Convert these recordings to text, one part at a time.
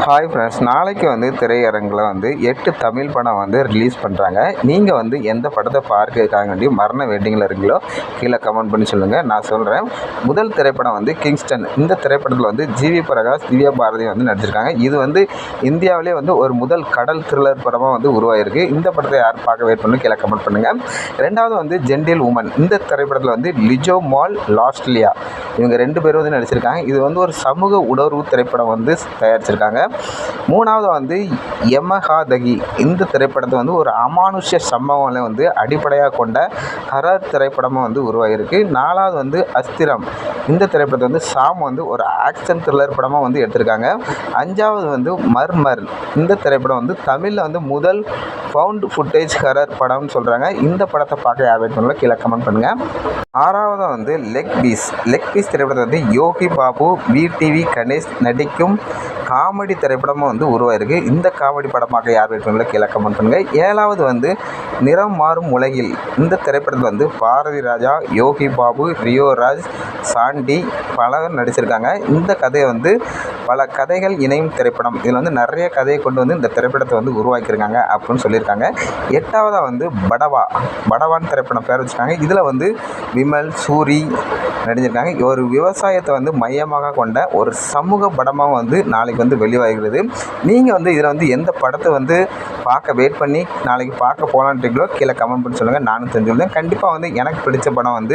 Hi friends, நாளைக்கு திரையரங்கில் 8 தமிழ் படம் ரிலீஸ் பண்ணுறாங்க. நீங்கள் எந்த படத்தை பார்க்கறதுக்காக வேண்டி மரண வெயிட்டிங்கில் இருக்கீங்களோ கீழே கமெண்ட் பண்ணி சொல்லுங்கள், நான் சொல்கிறேன். முதல் திரைப்படம் கிங்ஸ்டன். இந்த திரைப்படத்தில் ஜிவி பிரகாஷ், திவ்யா பாரதி நடிச்சிருக்காங்க. இது இந்தியாவிலே ஒரு முதல் கடல் த்ரில்லர் படமாக உருவாகிருக்கு. இந்த படத்தை யார் பார்க்க வெயிட் பண்ணி கீழே கமெண்ட் பண்ணுங்கள். ரெண்டாவது ஜென்டில் உமன். இந்த திரைப்படத்தில் லிஜோ மால், லாஸ்ட்லியா இவங்க 2 பேரும் நடிச்சிருக்காங்க. இது ஒரு சமூக உணர்வு திரைப்படம் தயாரிச்சிருக்காங்க. மூணாவது யமஹாதகி. இந்த திரைப்படத்தை ஒரு அமானுஷ்ய சம்பவங்களை அடிப்படையாக கொண்ட ஹரர் திரைப்படமாக உருவாகிருக்கு. நாலாவது அஸ்திரம். இந்த திரைப்படத்தை சாம் ஒரு ஆக்ஷன் த்ரில்லர் படமாக எடுத்திருக்காங்க. அஞ்சாவது மர்மர். இந்த திரைப்படம் தமிழில் முதல் ஃபவுண்ட் ஃபுட்டேஜ் ஹரர் படம்னு சொல்கிறாங்க. இந்த படத்தை பார்க்க யார் வெயிட் பண்ணல கீழே கமெண்ட் பண்ணுங்கள். ஆறாவது லெக் பீஸ் திரைப்படத்தை யோகி பாபு, விடிவி கணேஷ் நடிக்கும் காமெடி திரைப்படமாக உருவாயிருக்கு. இந்த காமெடி படம் பார்க்க யார் வெயிட் பண்ணல கீழே கமெண்ட் பண்ணுங்கள். ஏழாவது நிறம் மாறும் உலகில். இந்த திரைப்படத்தில் பாரதி ராஜா, யோகி பாபு, ரியோ ராஜ், சாண்டி பலர் நடிச்சிருக்காங்க. இந்த கதையை பல கதைகள் இணையும் திரைப்படம். இதில் நிறைய கதையை கொண்டு இந்த திரைப்படத்தை உருவாக்கியிருக்காங்க அப்படின்னு சொல்லியிருக்காங்க. எட்டாவதாக படவான் திரைப்படம் பேர் வச்சுருக்காங்க. இதில் விமல், சூரி நடிச்சிருக்காங்க. ஒரு விவசாயத்தை மையமாக கொண்ட ஒரு சமூக படமாக நாளைக்கு வெளியாகிறது. நீங்கள் இதில் எந்த படத்தை பார்க்க வெயிட் பண்ணி நாளைக்கு பார்க்க போகலான்றீங்களோ கீழே கமெண்ட் பண்ணி சொல்லுங்கள், நானும் தெரிஞ்சுக்கிறேன். கண்டிப்பாக எனக்கு பிடிச்ச படம்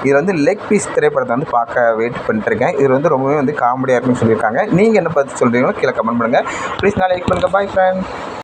இது லெக் பீஸ் திரைப்படத்தை பார்க்க வெயிட் பண்ணிட்டுருக்கேன். இது ரொம்பவே காமெடியாக இருக்குன்னு சொல்லியிருக்காங்க. நீங்கள் என்ன பார்த்து சொல்கிறீங்களோ கீழே கமெண்ட் பண்ணுங்கள். ப்ளீஸ் நாளைக்கு பண்ணுங்கள். பாய் ஃப்ரெண்ட்.